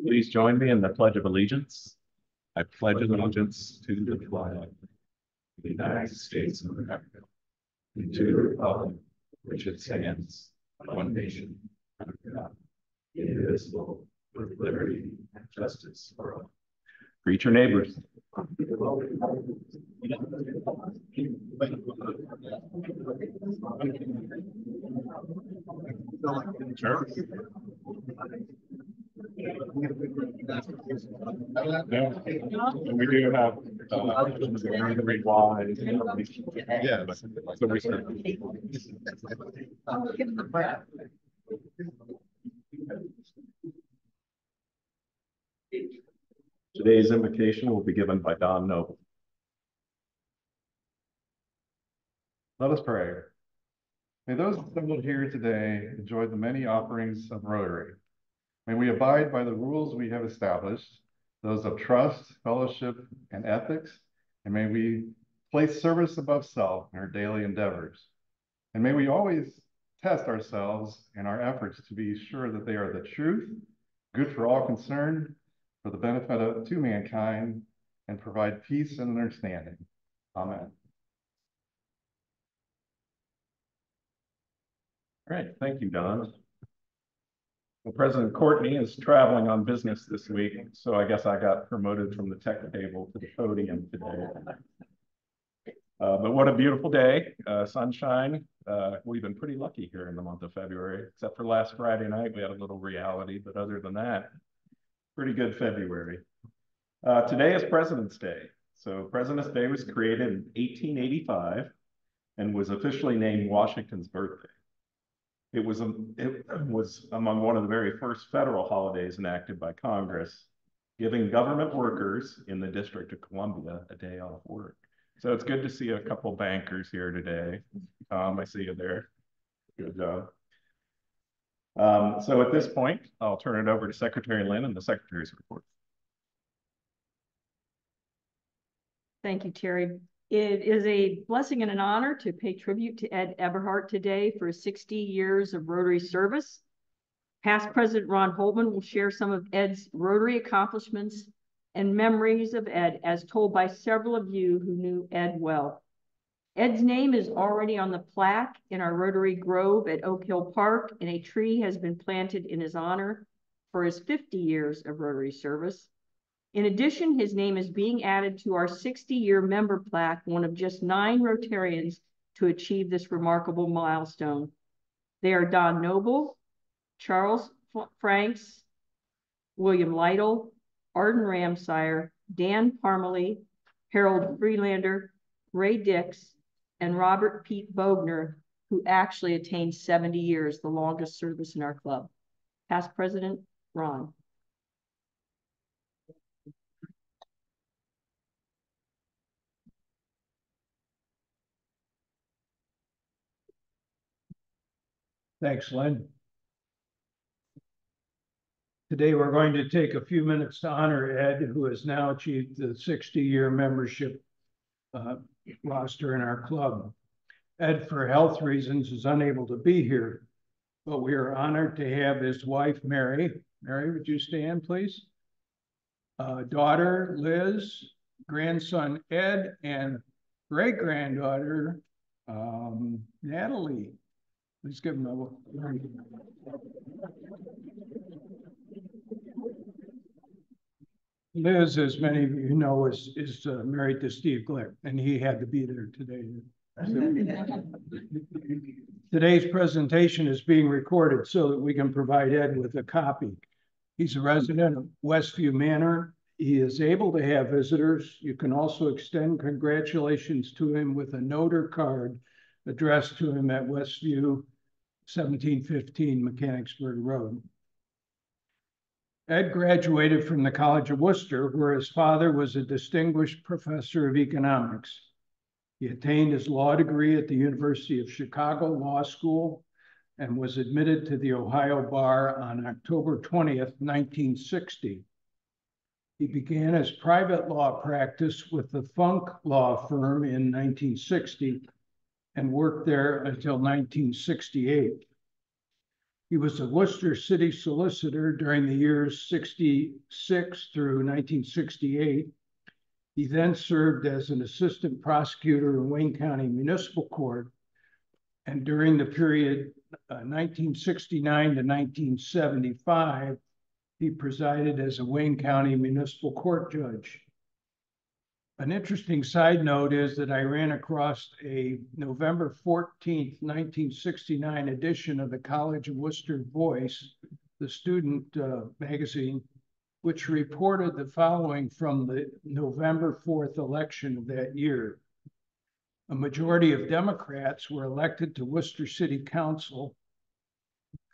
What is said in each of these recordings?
Please join me in the Pledge of Allegiance. I pledge allegiance to the flag of the United States of America, and to the republic which it stands, one nation, under God, indivisible, with liberty and justice for all. Greet your neighbors. Sure. Yeah. And we do have Rotary wise. Yeah, so we start. Today's invocation will be given by Don Noble. Let us pray. May those assembled here today enjoy the many offerings of Rotary. May we abide by the rules we have established, those of trust, fellowship, and ethics, and may we place service above self in our daily endeavors. And may we always test ourselves in our efforts to be sure that they are the truth, good for all concerned, for the benefit to mankind, and provide peace and understanding. Amen. All right, thank you, Don. Well, President Courtney is traveling on business this week, so I guess I got promoted from the tech table to the podium today. But what a beautiful day, sunshine. We've been pretty lucky here in the month of February, except for last Friday night, we had a little reality, but other than that, pretty good February. Today is President's Day. So President's Day was created in 1885 and was officially named Washington's birthday. It was among one of the very first federal holidays enacted by Congress, giving government workers in the District of Columbia a day off work. So it's good to see a couple bankers here today. I see you there. Good job. So at this point, I'll turn it over to Secretary Lynn and the Secretary's report. Thank you, Terry. It is a blessing and an honor to pay tribute to Ed Eberhart today for 60 years of Rotary service. Past President Ron Holtman will share some of Ed's Rotary accomplishments and memories of Ed as told by several of you who knew Ed well. Ed's name is already on the plaque in our Rotary Grove at Oak Hill Park, and a tree has been planted in his honor for his 50 years of Rotary service. In addition, his name is being added to our 60-year member plaque, one of just 9 Rotarians to achieve this remarkable milestone. They are Don Noble, Charles Franks, William Lytle, Arden Ramsire, Dan Parmalee, Harold Freelander, Ray Dix, and Robert Pete Bogner, who actually attained 70 years, the longest service in our club. Past President Ron. Thanks, Lynn. Today, we're going to take a few minutes to honor Ed, who has now achieved the 60-year membership roster in our club. Ed, for health reasons, is unable to be here, but we are honored to have his wife, Mary. Mary, would you stand, please? Daughter, Liz, grandson, Ed, and great-granddaughter, Natalie. Please give him a Liz, as many of you know, is married to Steve Glick, and he had to be there today. Today's presentation is being recorded so that we can provide Ed with a copy. He's a resident of Westview Manor. He is able to have visitors. You can also extend congratulations to him with a note or card addressed to him at Westview, 1715 Mechanicsburg Road. Ed graduated from the College of Worcester, where his father was a distinguished professor of economics. He attained his law degree at the University of Chicago Law School and was admitted to the Ohio Bar on October 20th, 1960. He began his private law practice with the Funk Law Firm in 1960 and worked there until 1968. He was a Worcester City solicitor during the years 66 through 1968. He then served as an assistant prosecutor in Wayne County Municipal Court. And during the period 1969 to 1975, he presided as a Wayne County Municipal Court judge. An interesting side note is that I ran across a November 14th, 1969 edition of the College of Wooster Voice, the student magazine, which reported the following from the November 4th election of that year. A majority of Democrats were elected to Worcester City Council.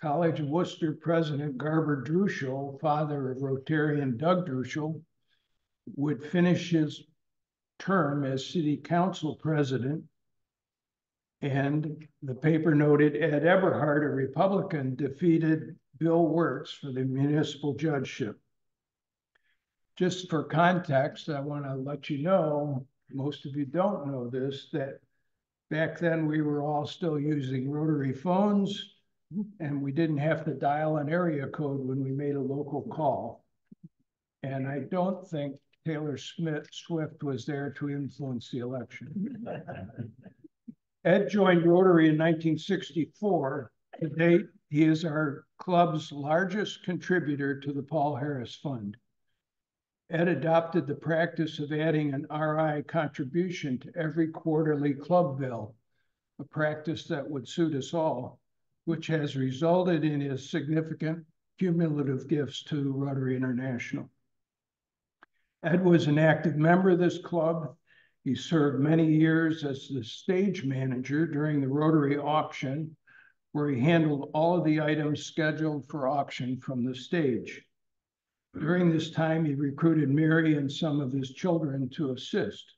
College of Worcester President Garber Druschel, father of Rotarian Doug Druschel, would finish his term as city council president. And the paper noted Ed Eberhart, a Republican, defeated Bill Wirtz for the municipal judgeship. Just for context, I want to let you know, most of you don't know this, that back then we were all still using rotary phones, and we didn't have to dial an area code when we made a local call. And I don't think Taylor Swift was there to influence the election. Ed joined Rotary in 1964. To date, he is our club's largest contributor to the Paul Harris Fund. Ed adopted the practice of adding an RI contribution to every quarterly club bill, a practice that would suit us all, which has resulted in his significant cumulative gifts to Rotary International. Ed was an active member of this club. He served many years as the stage manager during the Rotary auction, where he handled all of the items scheduled for auction from the stage. During this time, he recruited Mary and some of his children to assist.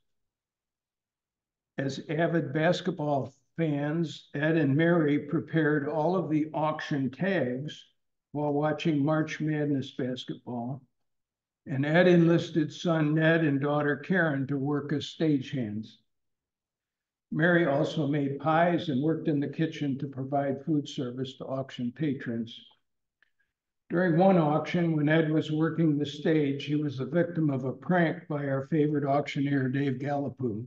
As avid basketball fans, Ed and Mary prepared all of the auction tags while watching March Madness basketball. And Ed enlisted son Ned and daughter Karen to work as stagehands. Mary also made pies and worked in the kitchen to provide food service to auction patrons. During one auction, when Ed was working the stage, he was the victim of a prank by our favorite auctioneer, Dave Gallipoo.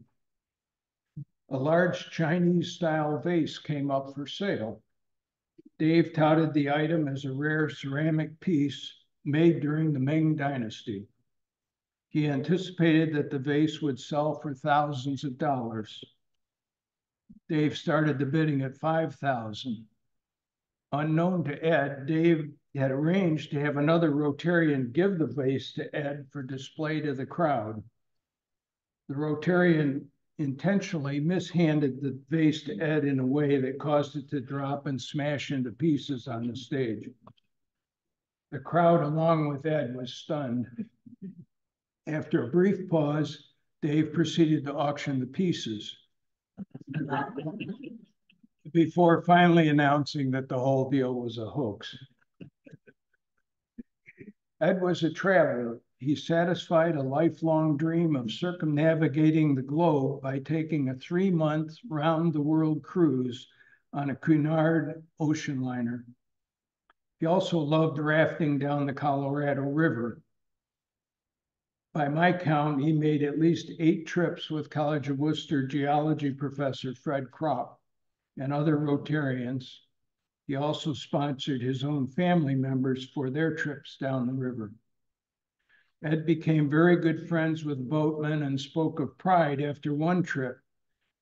A large Chinese-style vase came up for sale. Dave touted the item as a rare ceramic piece made during the Ming Dynasty. He anticipated that the vase would sell for thousands of dollars. Dave started the bidding at $5,000. Unknown to Ed, Dave had arranged to have another Rotarian give the vase to Ed for display to the crowd. The Rotarian intentionally mishanded the vase to Ed in a way that caused it to drop and smash into pieces on the stage. The crowd, along with Ed, was stunned. After a brief pause, Dave proceeded to auction the pieces before finally announcing that the whole deal was a hoax. Ed was a traveler. He satisfied a lifelong dream of circumnavigating the globe by taking a 3-month round-the-world cruise on a Cunard ocean liner. He also loved rafting down the Colorado River. By my count, he made at least 8 trips with College of Worcester geology professor Fred Kropp and other Rotarians. He also sponsored his own family members for their trips down the river. Ed became very good friends with boatmen and spoke of pride after one trip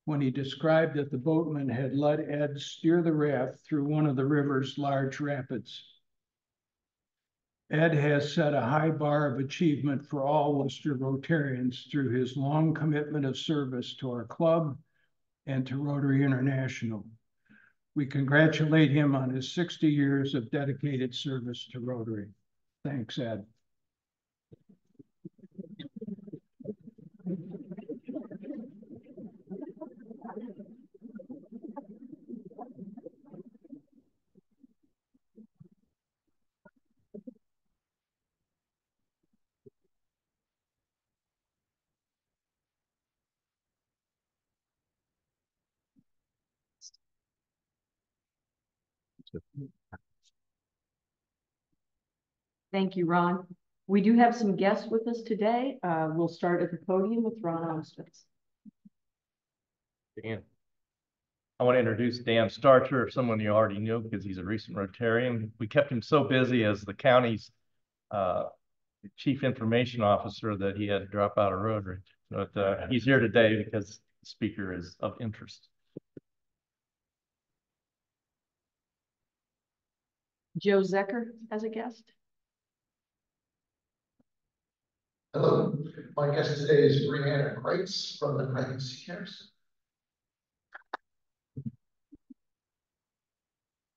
when he described that the boatman had let Ed steer the raft through one of the river's large rapids. Ed has set a high bar of achievement for all Worcester Rotarians through his long commitment of service to our club and to Rotary International. We congratulate him on his 60 years of dedicated service to Rotary. Thanks, Ed. Thank you, Ron. We do have some guests with us today. We'll start at the podium with Ron Olmsted. Dan. I want to introduce Dan Starcher, someone you already know because he's a recent Rotarian. We kept him so busy as the county's chief information officer that he had to drop out of Rotary. But he's here today because the speaker is of interest. Joe Zecker as a guest. Hello, my guest today is Brianna Kreitz from the Creighton Seniors.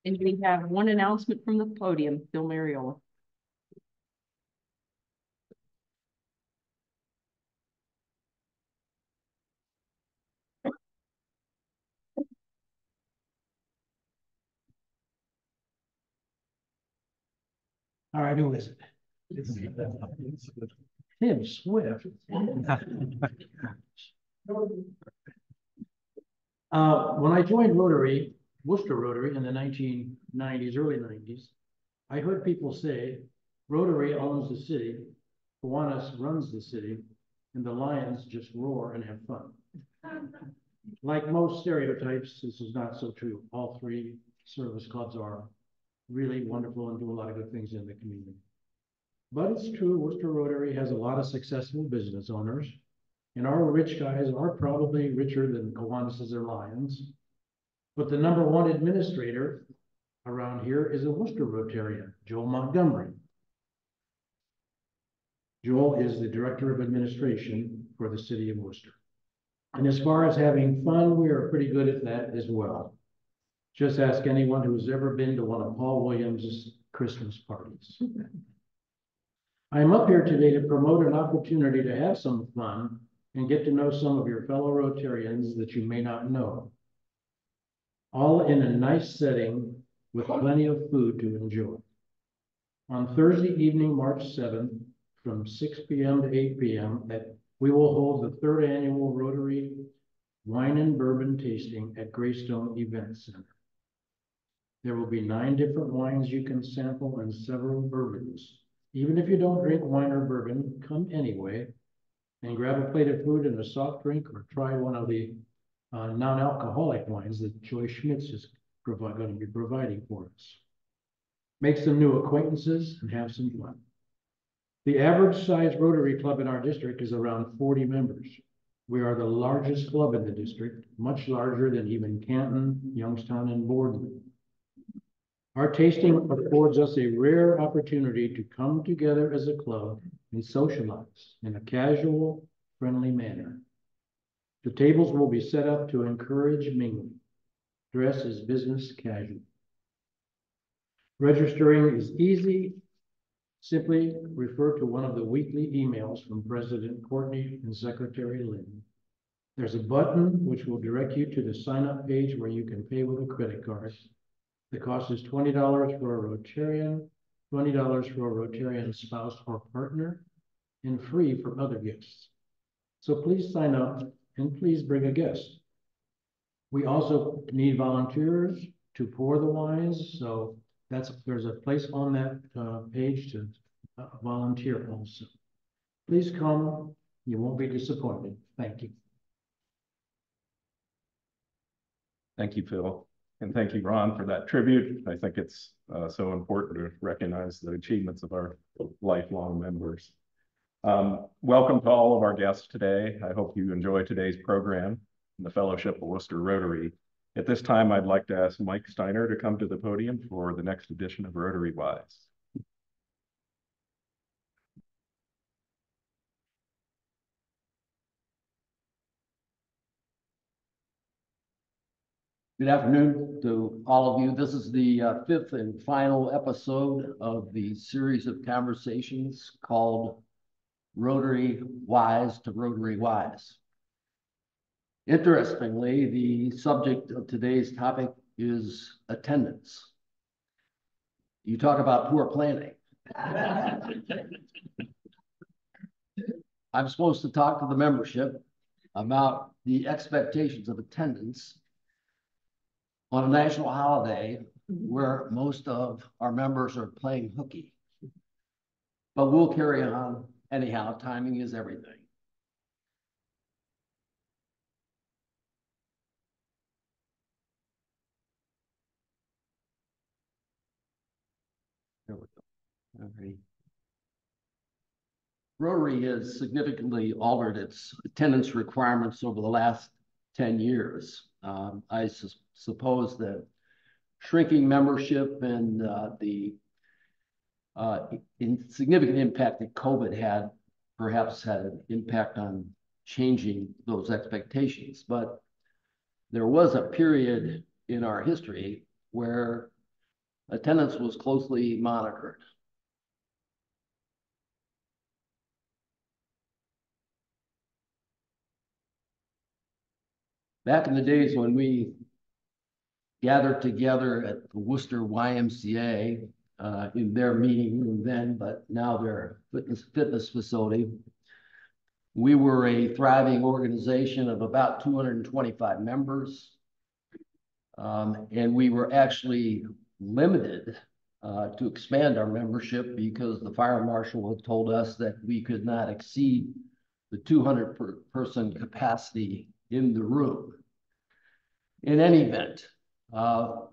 And we have one announcement from the podium, Phil Mariola. All right, who is it? Tim Swift. When I joined Rotary, Wooster Rotary in the 1990s, early 90s, I heard people say, Rotary owns the city, Kiwanis runs the city, and the Lions just roar and have fun. Like most stereotypes, this is not so true. All three service clubs are really wonderful and do a lot of good things in the community. But it's true, Worcester Rotary has a lot of successful business owners, and our rich guys are probably richer than Kiwanis or Lions. But the number one administrator around here is a Worcester Rotarian, Joel Montgomery. Joel is the Director of Administration for the City of Worcester. And as far as having fun, we are pretty good at that as well. Just ask anyone who's ever been to one of Paul Williams' Christmas parties. I am up here today to promote an opportunity to have some fun and get to know some of your fellow Rotarians that you may not know. All in a nice setting with plenty of food to enjoy. On Thursday evening, March 7th, from 6 p.m. to 8 p.m., we will hold the 3rd annual Rotary Wine and Bourbon Tasting at Greystone Event Center. There will be 9 different wines you can sample and several bourbons. Even if you don't drink wine or bourbon, come anyway and grab a plate of food and a soft drink or try one of the non-alcoholic wines that Joy Schmitz is going to be providing for us. Make some new acquaintances and have some fun. The average size Rotary Club in our district is around 40 members. We are the largest club in the district, much larger than even Canton, Youngstown, and Boardman. Our tasting affords us a rare opportunity to come together as a club and socialize in a casual, friendly manner. The tables will be set up to encourage mingling. Dress is business casual. Registering is easy. Simply refer to one of the weekly emails from President Courtney and Secretary Lynn. There's a button which will direct you to the sign-up page where you can pay with a credit card. The cost is $20 for a Rotarian, $20 for a Rotarian spouse or partner, and free for other guests. So please sign up and please bring a guest. We also need volunteers to pour the wines, so there's a place on that page to volunteer also. Please come, you won't be disappointed. Thank you. Thank you, Phil. And thank you, Ron, for that tribute. I think it's so important to recognize the achievements of our lifelong members. Welcome to all of our guests today. I hope you enjoy today's program in the Fellowship of Wooster Rotary. At this time, I'd like to ask Mike Steiner to come to the podium for the next edition of Rotary Wise. Good afternoon to all of you. This is the 5th and final episode of the series of conversations called Rotary Wise to Rotary Wise. Interestingly, the subject of today's topic is attendance. You talk about poor planning. I'm supposed to talk to the membership about the expectations of attendance on a national holiday where most of our members are playing hooky. but we'll carry on anyhow. Timing is everything. There we go. All right. Rotary has significantly altered its attendance requirements over the last 10 years. I suppose that shrinking membership and the significant impact that COVID had perhaps had an impact on changing those expectations. But there was a period in our history where attendance was closely monitored. Back in the days when we gathered together at the Wooster YMCA in their meeting room then, but now their fitness facility, we were a thriving organization of about 225 members. And we were actually limited to expand our membership because the fire marshal had told us that we could not exceed the 200 person capacity in the room. In any event,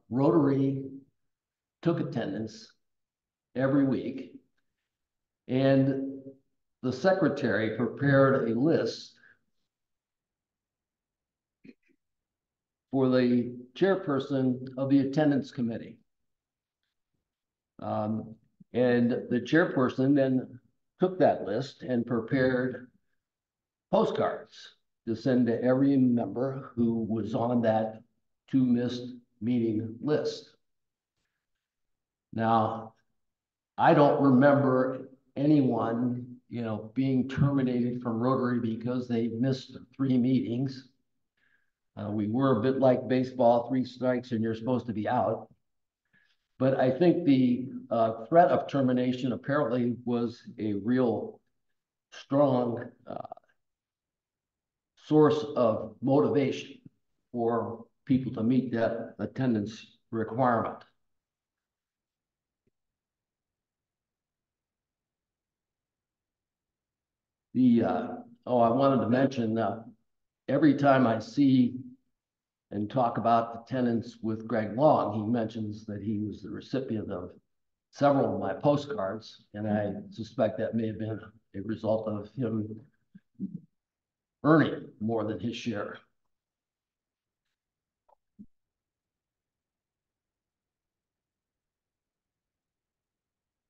Rotary took attendance every week, and the secretary prepared a list for the chairperson of the attendance committee. And the chairperson then took that list and prepared postcards to send to every member who was on that missed meeting list. Now, I don't remember anyone, being terminated from Rotary because they missed 3 meetings. We were a bit like baseball, 3 strikes and you're supposed to be out. But I think the threat of termination apparently was a real strong source of motivation for people to meet that attendance requirement. I wanted to mention every time I see and talk about attendance with Greg Long, he mentions that he was the recipient of several of my postcards, and I suspect that may have been a result of him earning more than his share.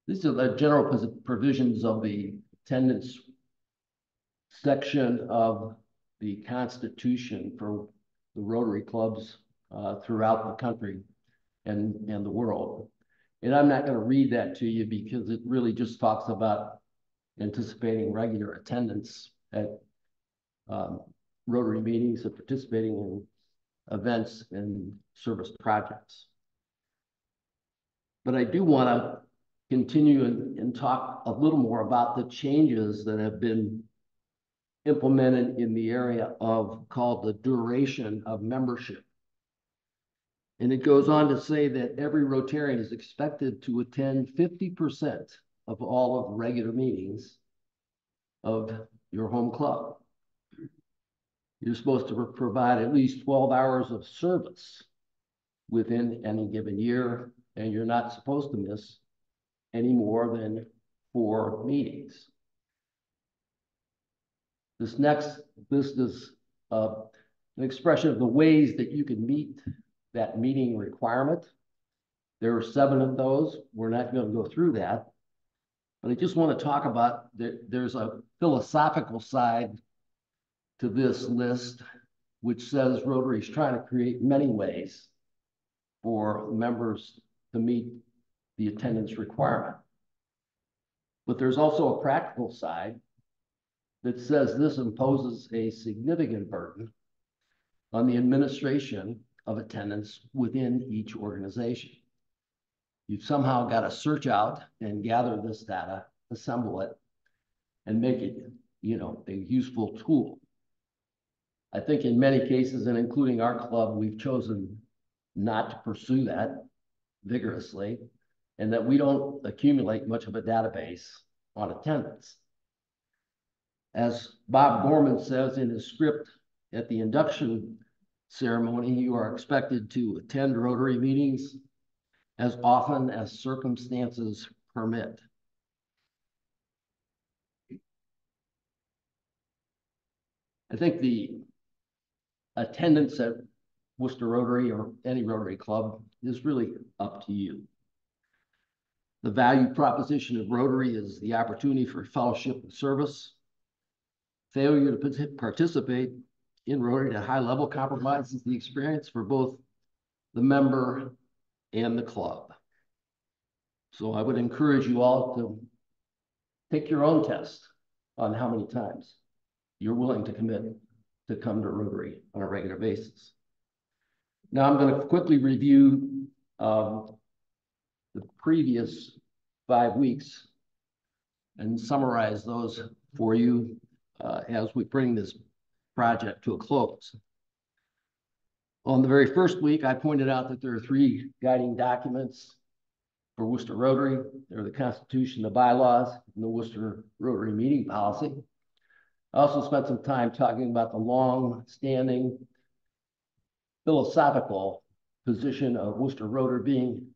These are the general provisions of the attendance section of the Constitution for the Rotary clubs throughout the country and the world. And I'm not going to read that to you because it really just talks about anticipating regular attendance at Rotary meetings and participating in events and service projects. But I do want to continue and talk a little more about the changes that have been implemented in the area of called the duration of membership. And it goes on to say that every Rotarian is expected to attend 50% of all of the regular meetings of your home club. You're supposed to provide at least 12 hours of service within any given year, and you're not supposed to miss any more than 4 meetings. This is an expression of the ways that you can meet that meeting requirement. There are 7 of those. We're not going to go through that, but I just want to talk about there's a philosophical side to this list, which says Rotary is trying to create many ways for members to meet the attendance requirement. But there's also a practical side that says this imposes a significant burden on the administration of attendance within each organization. You've somehow got to search out and gather this data, assemble it, and make it, a useful tool. I think in many cases, and including our club, we've chosen not to pursue that vigorously, and that we don't accumulate much of a database on attendance. As Bob Gorman says in his script at the induction ceremony, you are expected to attend Rotary meetings as often as circumstances permit. I think the attendance at Wooster Rotary or any Rotary club is really up to you. The value proposition of Rotary is the opportunity for fellowship and service. Failure to participate in Rotary at a high level compromises the experience for both the member and the club. So I would encourage you all to take your own test on how many times you're willing to commit to come to Rotary on a regular basis. Now I'm going to quickly review the previous 5 weeks and summarize those for you as we bring this project to a close. On the very first week, I pointed out that there are 3 guiding documents for Wooster Rotary. They're the Constitution, the bylaws, and the Wooster Rotary meeting policy. I also spent some time talking about the long-standing philosophical position of Wooster Rotary being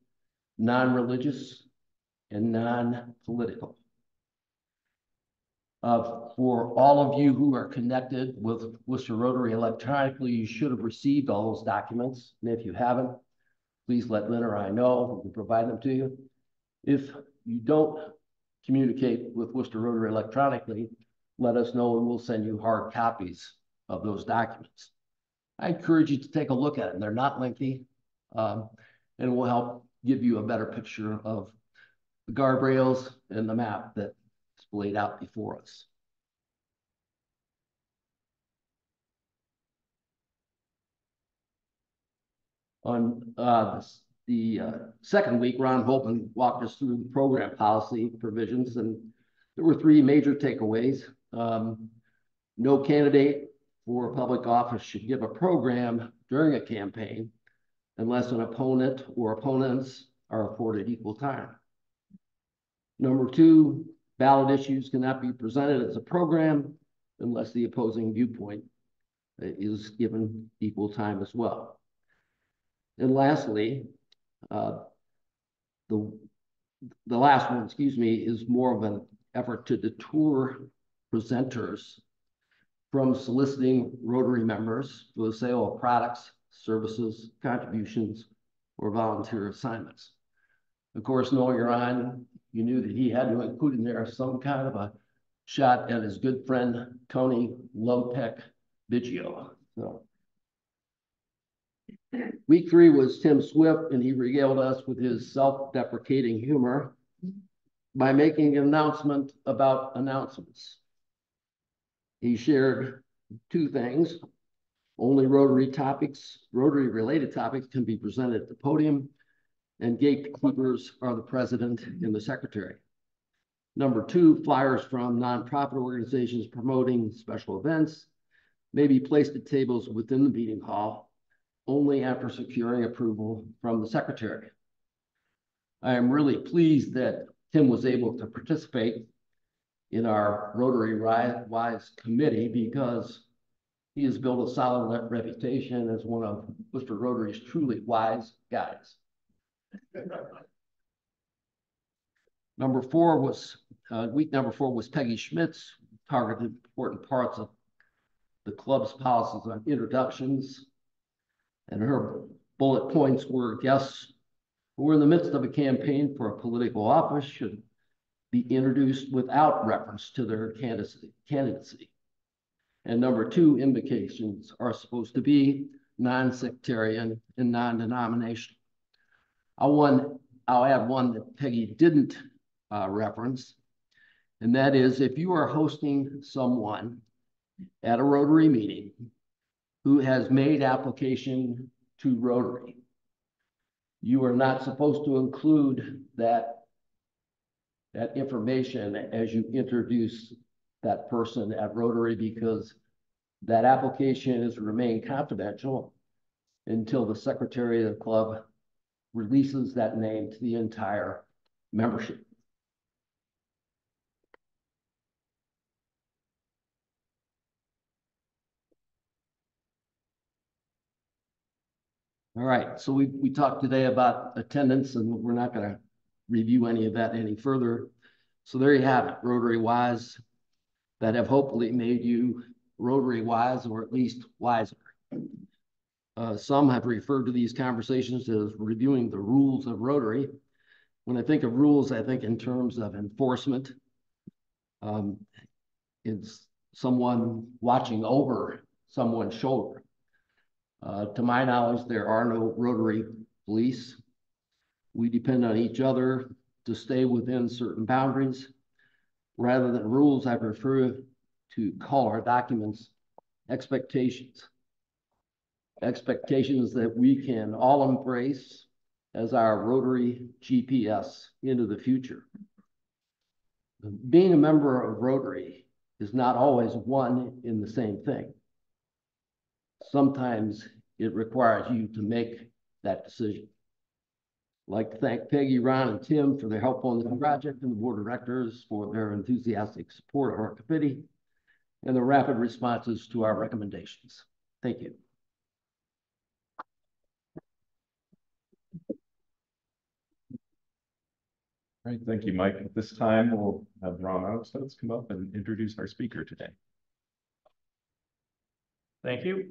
non-religious and non-political. For all of you who are connected with Wooster Rotary electronically, you should have received all those documents. And if you haven't, please let Lynn or I know. We can provide them to you. If you don't communicate with Wooster Rotary electronically, let us know and we'll send you hard copies of those documents. I encourage you to take a look at them. They're not lengthy and will help give you a better picture of the guardrails and the map that's laid out before us. On the second week, Ron Holtman walked us through the program policy provisions, and there were 3 major takeaways. No candidate for public office should give a program during a campaign unless an opponent or opponents are afforded equal time. Number 2, ballot issues cannot be presented as a program unless the opposing viewpoint is given equal time as well. And lastly, the last one, is more of an effort to deter presenters from soliciting Rotary members for the sale of products, services, contributions, or volunteer assignments. Of course, knowing Ron, you knew that he had to include in there some kind of a shot at his good friend, Tony Low-Tech Biggio. So, week 3 was Tim Swift, and he regaled us with his self-deprecating humor by making an announcement about announcements. He shared 2 things. Only Rotary-related topics can be presented at the podium, and gatekeepers are the president and the secretary. Number 2, flyers from nonprofit organizations promoting special events may be placed at tables within the meeting hall only after securing approval from the secretary. I am really pleased that Tim was able to participate in our Rotary Wise committee because he has built a solid reputation as one of Wooster Rotary's truly wise guys. Week number four was Peggy Schmidt's targeted important parts of the club's policies on introductions. And her bullet points were guests who were in the midst of a campaign for a political office should be introduced without reference to their candidacy. And number 2, invocations are supposed to be non-sectarian and non-denominational. I'll add one that Peggy didn't reference, and that is if you are hosting someone at a Rotary meeting who has made application to Rotary, you are not supposed to include that information as you introduce that person at Rotary, because that application is to remain confidential until the secretary of the club releases that name to the entire membership. All right, so we talked today about attendance, and we're not going to review any of that any further. So there you have it, Rotary Wise, that have hopefully made you Rotary wise, or at least wiser. Some have referred to these conversations as reviewing the rules of Rotary. When I think of rules, I think in terms of enforcement. It's someone watching over someone's shoulder. To my knowledge, there are no Rotary police. We depend on each other to stay within certain boundaries. Rather than rules, I prefer to call our documents expectations. Expectations that we can all embrace as our Rotary GPS into the future. Being a member of Rotary is not always one in the same thing. Sometimes it requires you to make that decision. I'd like to thank Peggy, Ron, and Tim for their help on this project, and the board of directors for their enthusiastic support of our committee and the rapid responses to our recommendations. Thank you. All right, thank you, Mike. At this time, we'll have Ron Outsteds come up and introduce our speaker today. Thank you.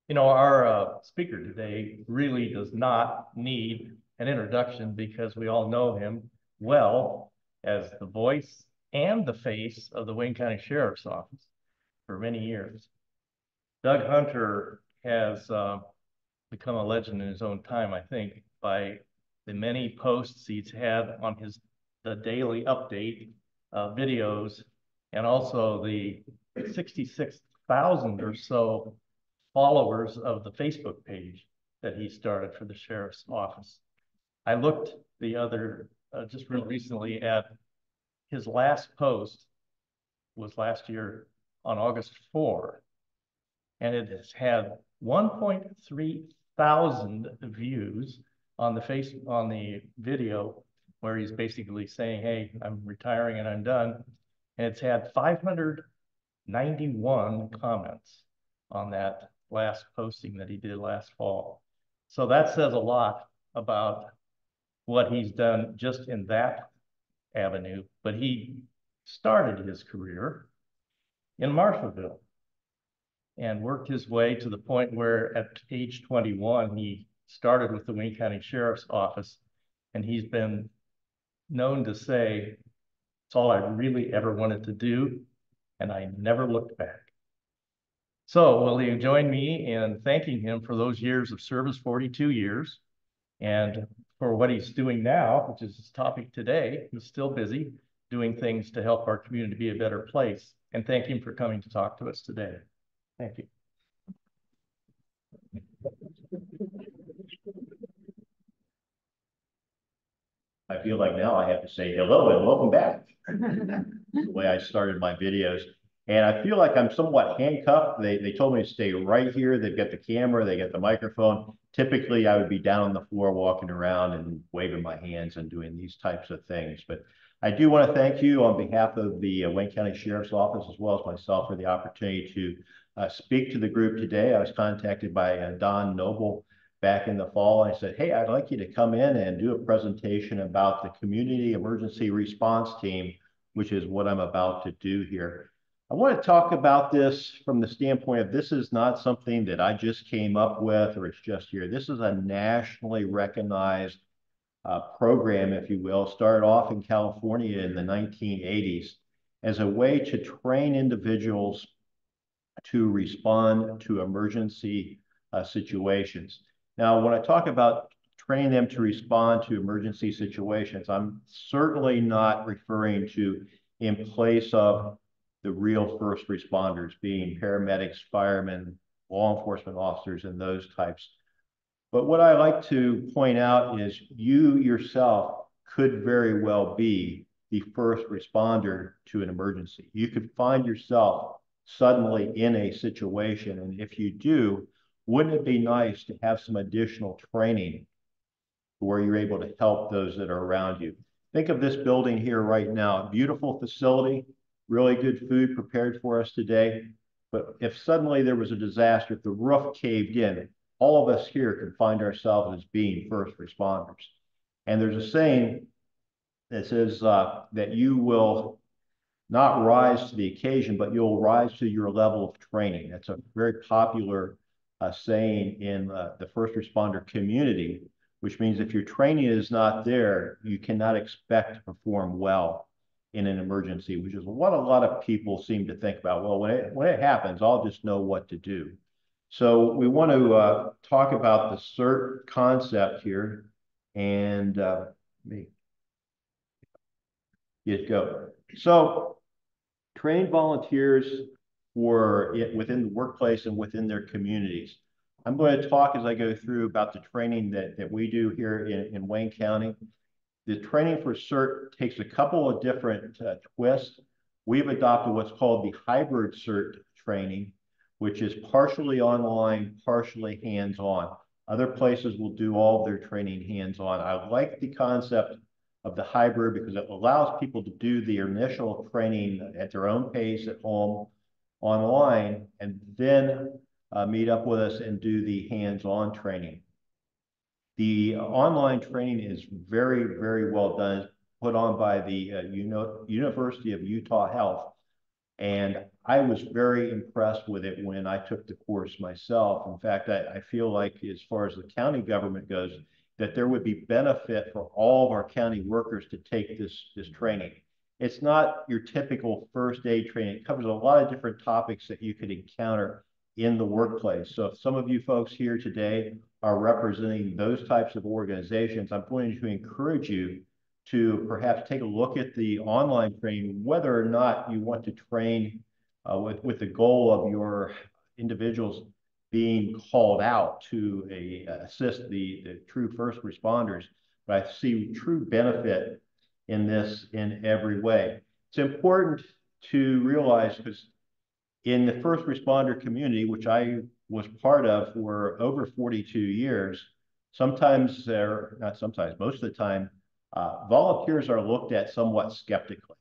You know, our speaker today really does not need an introduction because we all know him well as the voice and the face of the Wayne County Sheriff's Office for many years. Doug Hunter has become a legend in his own time, I think, by the many posts he's had on the daily update videos, and also the 66,000 or so followers of the Facebook page that he started for the Sheriff's Office. I looked the other, just real recently, at his last post was last year on August 4, and it has had 1.3 thousand views on the video where he's basically saying, hey, I'm retiring and I'm done. And it's had 591 comments on that last posting that he did last fall. So that says a lot about what he's done just in that avenue. But he started his career in Marshallville and worked his way to the point where at age 21, he started with the Wayne County Sheriff's Office, and he's been known to say, it's all I really ever wanted to do, and I never looked back. So will you join me in thanking him for those years of service, 42 years, and for what he's doing now, which is his topic today. He's still busy doing things to help our community be a better place, and thank him for coming to talk to us today. Thank you. I feel like now I have to say hello and welcome back. The way I started my videos. And I feel like I'm somewhat handcuffed. They told me to stay right here. They've got the camera, they got the microphone. Typically, I would be down on the floor walking around and waving my hands and doing these types of things. But I do want to thank you on behalf of the Wayne County Sheriff's Office, as well as myself, for the opportunity to speak to the group today. I was contacted by Don Noble back in the fall, and I said, hey, I'd like you to come in and do a presentation about the Community Emergency Response Team, which is what I'm about to do here. I want to talk about this from the standpoint of this is not something that I just came up with or it's just here. This is a nationally recognized program, if you will, started off in California in the 1980s as a way to train individuals to respond to emergency situations. Now, when I talk about training them to respond to emergency situations, I'm certainly not referring to in place of the real first responders, being paramedics, firemen, law enforcement officers, and those types. But what I like to point out is you yourself could very well be the first responder to an emergency. You could find yourself suddenly in a situation, and if you do, wouldn't it be nice to have some additional training where you're able to help those that are around you? Think of this building here right now, a beautiful facility, really good food prepared for us today. But if suddenly there was a disaster, if the roof caved in, all of us here can find ourselves as being first responders. And there's a saying that says that you will not rise to the occasion, but you'll rise to your level of training. That's a very popular saying in the first responder community, which means if your training is not there, you cannot expect to perform well in an emergency, which is what a lot of people seem to think about. Well, when it happens, I'll just know what to do. So we want to talk about the CERT concept here, and you go. So train volunteers for it within the workplace and within their communities. I'm going to talk as I go through about the training that we do here in Wayne County. The training for CERT takes a couple of different twists. We've adopted what's called the hybrid CERT training, which is partially online, partially hands-on. Other places will do all of their training hands-on. I like the concept of the hybrid because it allows people to do the initial training at their own pace at home, online, and then meet up with us and do the hands-on training. The online training is very, very well done, put on by the University of Utah Health. And I was very impressed with it when I took the course myself. In fact, I feel like as far as the county government goes, that there would be benefit for all of our county workers to take this training. It's not your typical first aid training. It covers a lot of different topics that you could encounter in the workplace. So if some of you folks here today are representing those types of organizations, I'm going to encourage you to perhaps take a look at the online training, whether or not you want to train with the goal of your individuals being called out to assist the true first responders. But I see true benefit in this in every way. It's important to realize, because in the first responder community, which I was part of for over 42 years, sometimes not sometimes, most of the time, volunteers are looked at somewhat skeptically.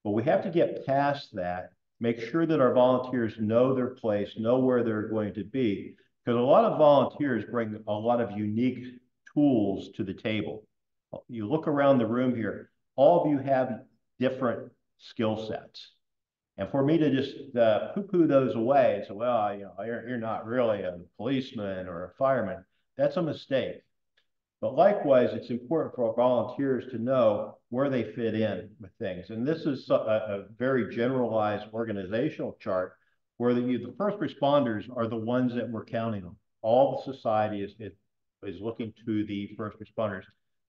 But we have to get past that, make sure that our volunteers know their place, know where they're going to be, because a lot of volunteers bring a lot of unique tools to the table. You look around the room here, all of you have different skill sets. And for me to just poo-poo those away and say, well, you're not really a policeman or a fireman, that's a mistake. But likewise, it's important for our volunteers to know where they fit in with things. And this is a very generalized organizational chart where the first responders are the ones that we're counting on. All the society is looking to the first responders.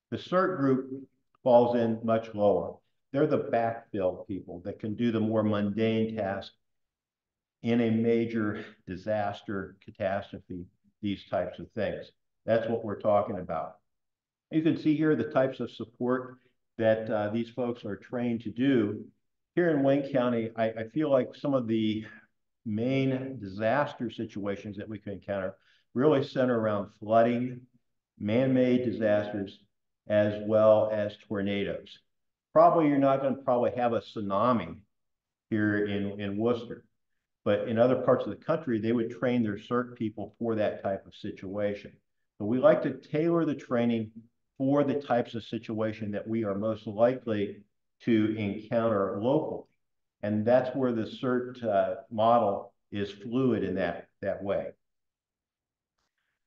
The CERT group falls in much lower. They're the backfill people that can do the more mundane tasks in a major disaster, catastrophe, these types of things. That's what we're talking about. You can see here the types of support that these folks are trained to do. Here in Wayne County, I feel like some of the main disaster situations that we can encounter really center around flooding, man-made disasters, as well as tornadoes. Probably you're not going to have a tsunami here in Worcester, but in other parts of the country, they would train their CERT people for that type of situation. But we like to tailor the training for the types of situation that we are most likely to encounter locally. And that's where the CERT model is fluid in that way.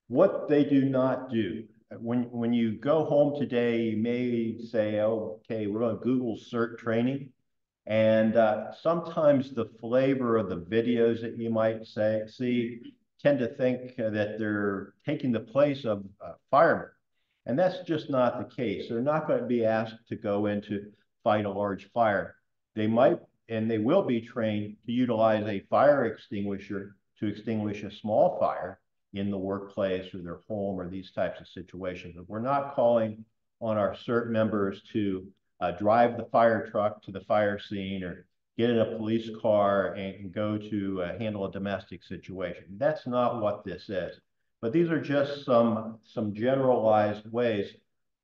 What they do not do. When you go home today, you may say, oh, okay, we're going to Google CERT training. And sometimes the flavor of the videos that you might see tend to think that they're taking the place of firemen. And that's just not the case. They're not going to be asked to go in to fight a large fire. They might, and they will be trained to utilize a fire extinguisher to extinguish a small fire in the workplace or their home or these types of situations. But we're not calling on our CERT members to drive the fire truck to the fire scene or get in a police car and go to handle a domestic situation. That's not what this is. But these are just some generalized ways.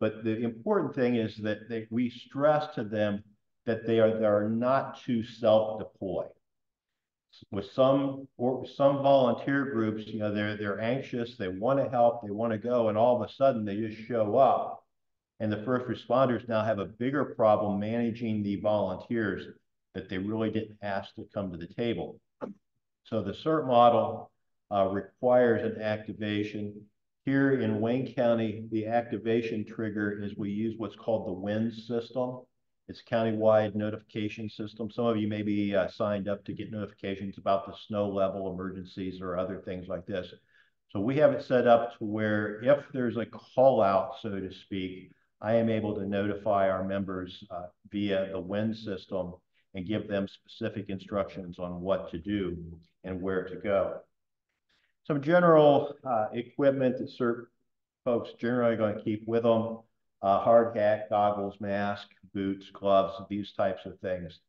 But the important thing is that we stress to them that they are not to self-deploy. with some volunteer groups, you know, they're anxious, they want to help, they want to go, and all of a sudden they just show up. And the first responders now have a bigger problem managing the volunteers that they really didn't ask to come to the table. So the CERT model requires an activation. Here in Wayne County, the activation trigger is we use what's called the WIN system. It's a countywide notification system. Some of you may be signed up to get notifications about the snow level emergencies or other things like this. So we have it set up to where if there's a call out, so to speak, I am able to notify our members via the WIN system and give them specific instructions on what to do and where to go. Some general equipment that certain folks generally going to keep with them: hard hat, goggles, mask, boots, gloves, these types of things.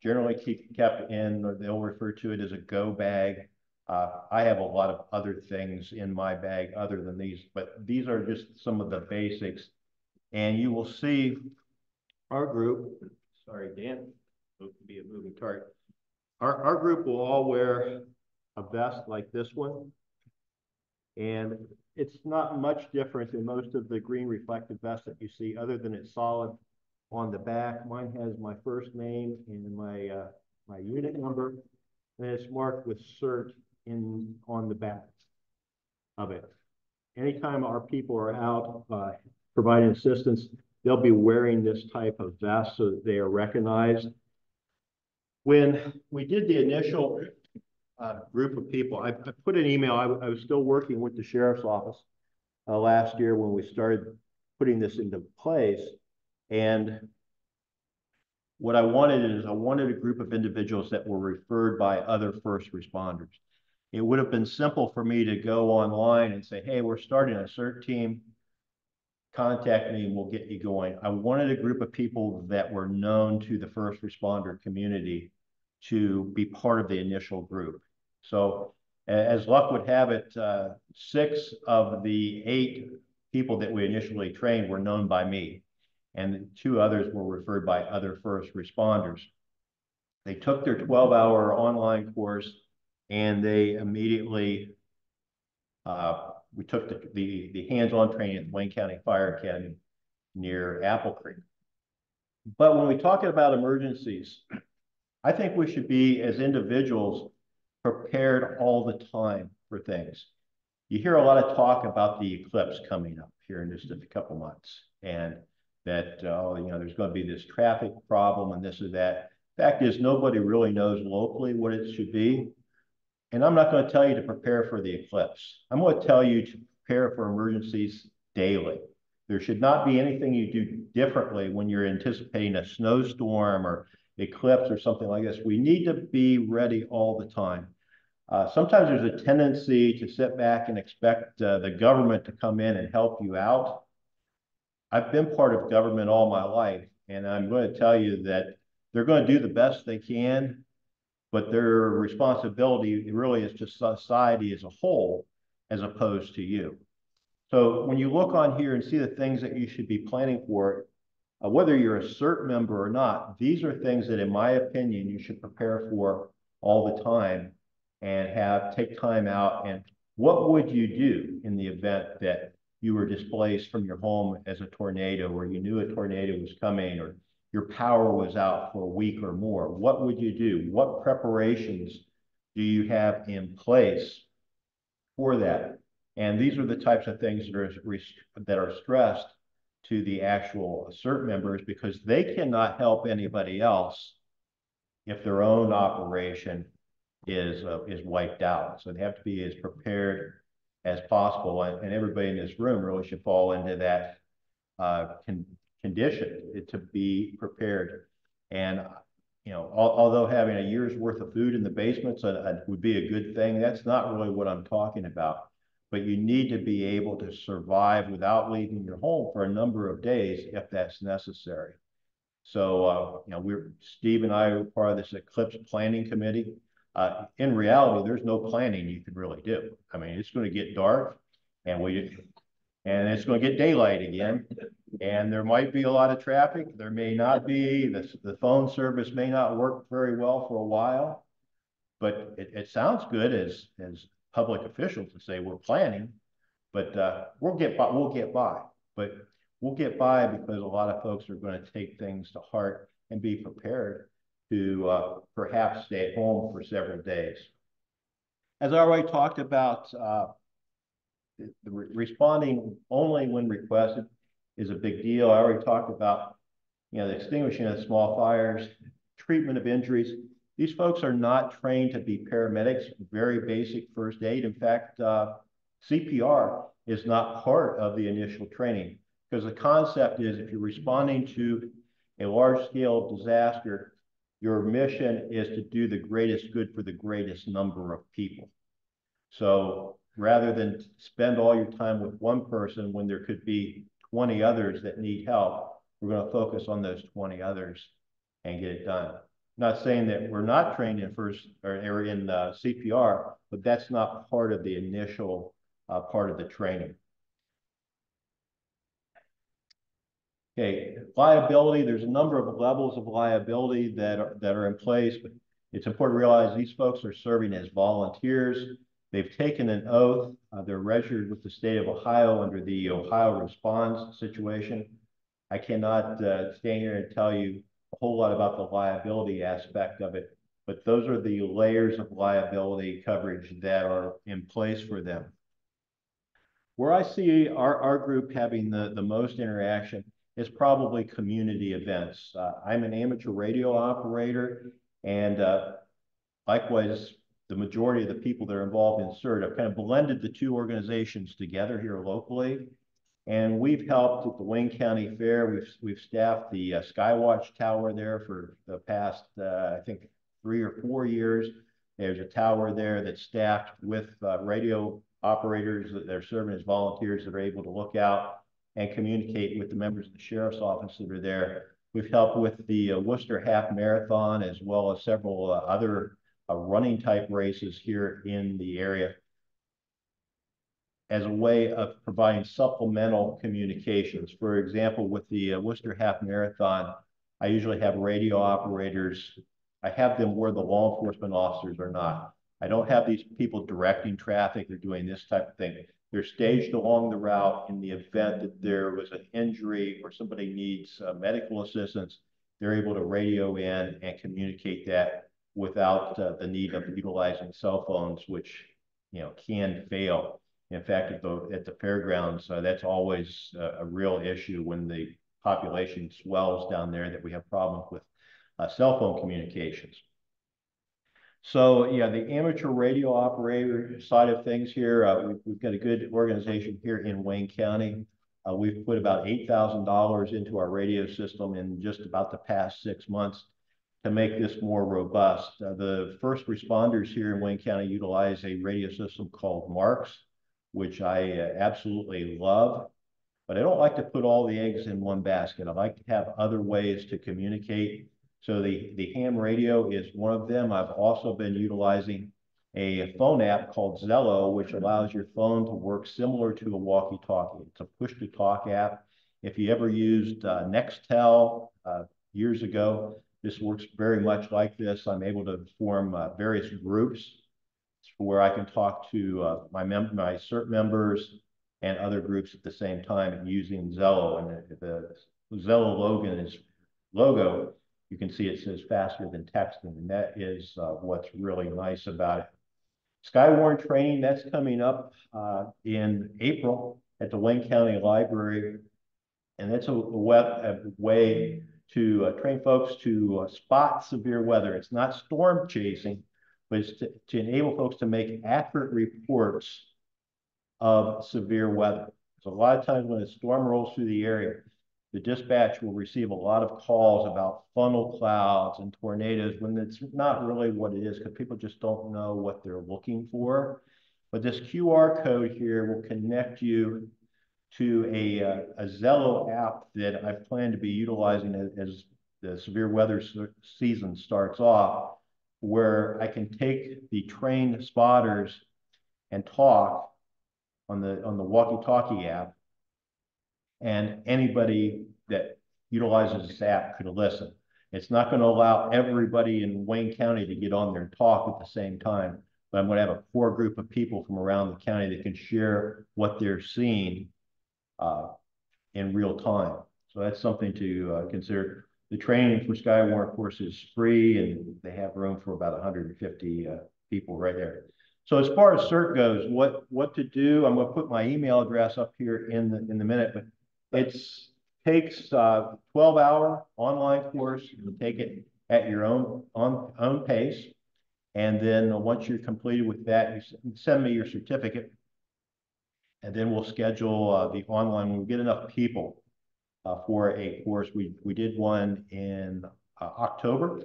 Generally kept in, or they'll refer to it as a go bag. I have a lot of other things in my bag other than these, but these are just some of the basics. And you will see our group, sorry, Dan, it could be a moving target. Our group will all wear a vest like this one. And it's not much different than most of the green reflective vests that you see, other than it's solid on the back. Mine has my first name and my unit number, and it's marked with CERT on the back of it. Anytime our people are out providing assistance, they'll be wearing this type of vest so that they are recognized. When we did the initial group of people, I put an email. I was still working with the sheriff's office last year when we started putting this into place. And what I wanted a group of individuals that were referred by other first responders. It would have been simple for me to go online and say, hey, we're starting a CERT team. Contact me and we'll get you going. I wanted a group of people that were known to the first responder community to be part of the initial group. So as luck would have it, 6 of the 8 people that we initially trained were known by me, and 2 others were referred by other first responders. They took their 12-hour online course, and they immediately, we took the hands-on training at the Wayne County Fire Academy near Apple Creek. But when we talk about emergencies, I think we should be, as individuals, prepared all the time for things. You hear a lot of talk about the eclipse coming up here in just a couple months, and that, you know, there's going to be this traffic problem and this or that. Fact is, nobody really knows locally what it should be. And I'm not going to tell you to prepare for the eclipse. I'm going to tell you to prepare for emergencies daily. There should not be anything you do differently when you're anticipating a snowstorm or eclipse or something like this. We need to be ready all the time. Sometimes there's a tendency to sit back and expect the government to come in and help you out. I've been part of government all my life, and I'm going to tell you that they're going to do the best they can, but their responsibility really is to society as a whole, as opposed to you. So when you look on here and see the things that you should be planning for, whether you're a CERT member or not, these are things that, in my opinion, you should prepare for all the time and take time out. And what would you do in the event that you were displaced from your home as a tornado, or you knew a tornado was coming, or your power was out for a week or more? What would you do? What preparations do you have in place for that? And these are the types of things that are stressed to the actual CERT members, because they cannot help anybody else if their own operation is wiped out. So they have to be as prepared as possible, and everybody in this room really should fall into that condition to be prepared. And you know, although having a year's worth of food in the basement would be a good thing, that's not really what I'm talking about. But you need to be able to survive without leaving your home for a number of days if that's necessary. So, you know, Steve and I are part of this eclipse planning committee. In reality, there's no planning you can really do. I mean, it's going to get dark, and it's going to get daylight again, and there might be a lot of traffic. There may not be. The phone service may not work very well for a while. but it sounds good as public officials to say we're planning, but we'll get by, but we'll get by because a lot of folks are going to take things to heart and be prepared to perhaps stay at home for several days. As I already talked about, responding only when requested is a big deal. I already talked about, the extinguishing of small fires, treatment of injuries. These folks are not trained to be paramedics, very basic first aid. In fact, CPR is not part of the initial training because the concept is if you're responding to a large-scale disaster, your mission is to do the greatest good for the greatest number of people. So rather than spend all your time with one person when there could be 20 others that need help, we're going to focus on those 20 others and get it done. Not saying that we're not trained in CPR, but that's not part of the initial part of the training. Okay, liability, there's a number of levels of liability that are in place, but it's important to realize these folks are serving as volunteers. They've taken an oath. They're registered with the state of Ohio under the Ohio Response situation. I cannot stand here and tell you a whole lot about the liability aspect of it, but those are the layers of liability coverage that are in place for them. Where I see our group having the most interaction is probably community events. I'm an amateur radio operator, and likewise, the majority of the people that are involved in CERT have kind of blended the two organizations together here locally. And we've helped at the Wayne County Fair. We've staffed the Skywatch Tower there for the past, I think, 3 or 4 years. There's a tower there that's staffed with radio operators that are serving as volunteers that are able to look out and communicate with the members of the sheriff's office that are there. We've helped with the Wooster Half Marathon as well as several other running type races here in the area as a way of providing supplemental communications. For example, with the Wooster Half Marathon, I usually have radio operators. I have them where the law enforcement officers are not. I don't have these people directing traffic or doing this type of thing. They're staged along the route in the event that there was an injury or somebody needs medical assistance. They're able to radio in and communicate that without the need of utilizing cell phones, which can fail. In fact, at the fairgrounds, that's always a real issue when the population swells down there, that we have problems with cell phone communications. So yeah, the amateur radio operator side of things here, we've got a good organization here in Wayne County. We've put about $8,000 into our radio system in just about the past 6 months to make this more robust. The first responders here in Wayne County utilize a radio system called MARCS, which I absolutely love, but I don't like to put all the eggs in one basket. I like to have other ways to communicate. So the ham radio is one of them. I've also been utilizing a phone app called Zello, which allows your phone to work similar to a walkie-talkie. It's a push-to-talk app. If you ever used Nextel years ago, this works very much like this. I'm able to form various groups where I can talk to my CERT members and other groups at the same time using Zello. And the Zello logo, you can see it says faster than texting, and that is what's really nice about it. Skywarn training, that's coming up in April at the Wayne County Library, and that's a way to train folks to spot severe weather. It's not storm chasing, but it's to enable folks to make accurate reports of severe weather. So a lot of times when a storm rolls through the area, the dispatch will receive a lot of calls about funnel clouds and tornadoes when it's not really what it is, because people just don't know what they're looking for. But this QR code here will connect you to a Zello app that I plan to be utilizing as the severe weather season starts off, where I can take the trained spotters and talk on the walkie-talkie app, and anybody that utilizes this app could listen. It's not going to allow everybody in Wayne County to get on there and talk at the same time, but I'm going to have a core group of people from around the county that can share what they're seeing in real time. So that's something to consider. The training for Skywarn, of course, is free, and they have room for about 150 people right there. So as far as CERT goes, what to do? I'm going to put my email address up here in the minute, but it takes 12-hour online course. You can take it at your own pace, and then once you're completed with that, you send me your certificate, and then we'll schedule the online when we get enough people for a course. We did one in October,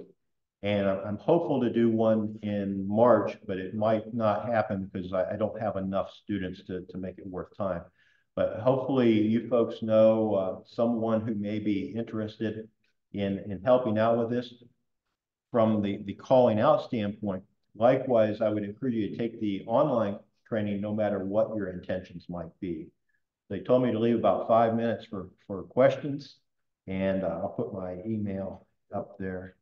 and I'm hopeful to do one in March, but it might not happen because I don't have enough students to make it worth time. But hopefully you folks know someone who may be interested in helping out with this. From the calling out standpoint, likewise, I would encourage you to take the online training no matter what your intentions might be. They told me to leave about 5 minutes for questions, and I'll put my email up there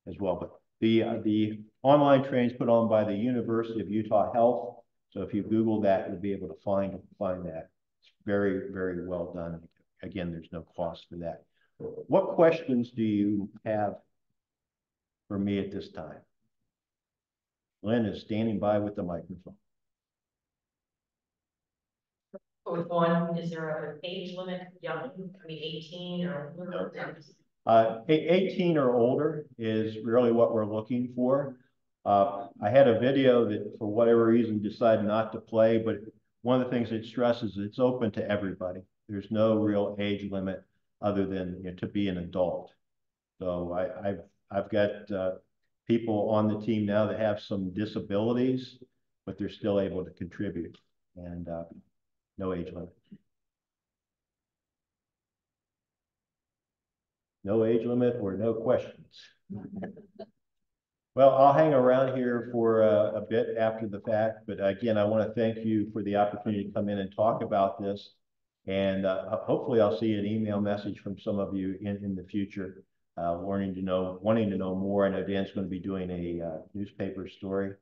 as well. But the online training is put on by the University of Utah Health. So if you Google that, you'll be able to find that. It's very, very well done. Again, there's no cost for that. What questions do you have for me at this time? Lynn is standing by with the microphone. With one, is there an age limit? Young, I mean, 18 or older? 18 or older is really what we're looking for. I had a video that for whatever reason decided not to play, but one of the things it stresses, it's open to everybody. There's no real age limit other than to be an adult. So I've got people on the team now that have some disabilities, but they're still able to contribute, and no age limit. No age limit or no questions. Well, I'll hang around here for a bit after the fact, but again, I want to thank you for the opportunity to come in and talk about this. And hopefully I'll see an email message from some of you in the future, wanting to know more. I know Dan's going to be doing a newspaper story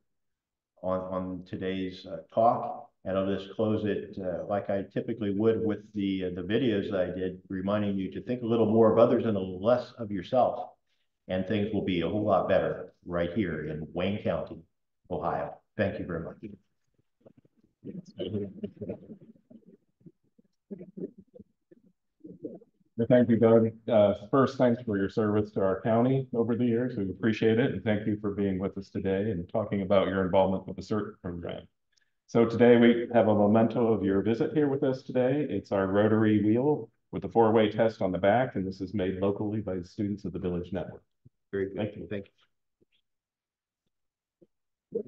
on today's talk. And I'll just close it like I typically would with the videos that I did, reminding you to think a little more of others and a little less of yourself. And things will be a whole lot better right here in Wayne County, Ohio. Thank you very much. Thank you, Doug. First, thanks for your service to our county over the years. We appreciate it. And thank you for being with us today and talking about your involvement with the CERT program. So today we have a memento of your visit here with us today. It's our Rotary wheel with the 4-way test on the back, and this is made locally by the students of the Village Network. Very good. Thank you. Thank you.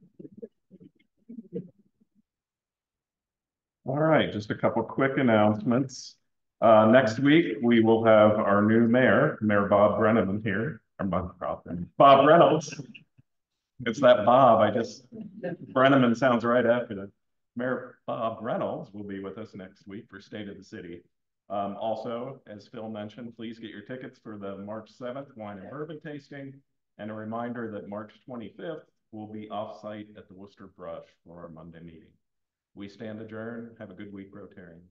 All right, just a couple quick announcements. Next week, we will have our new mayor, Mayor Bob Brenneman here. Bob Reynolds. It's that Bob. Brenneman sounds right after that. Mayor Bob Reynolds will be with us next week for State of the City. Also, as Phil mentioned, please get your tickets for the March 7th wine and bourbon tasting. And a reminder that March 25th will be off-site at the Wooster Brush for our Monday meeting. We stand adjourned. Have a good week, Rotarians.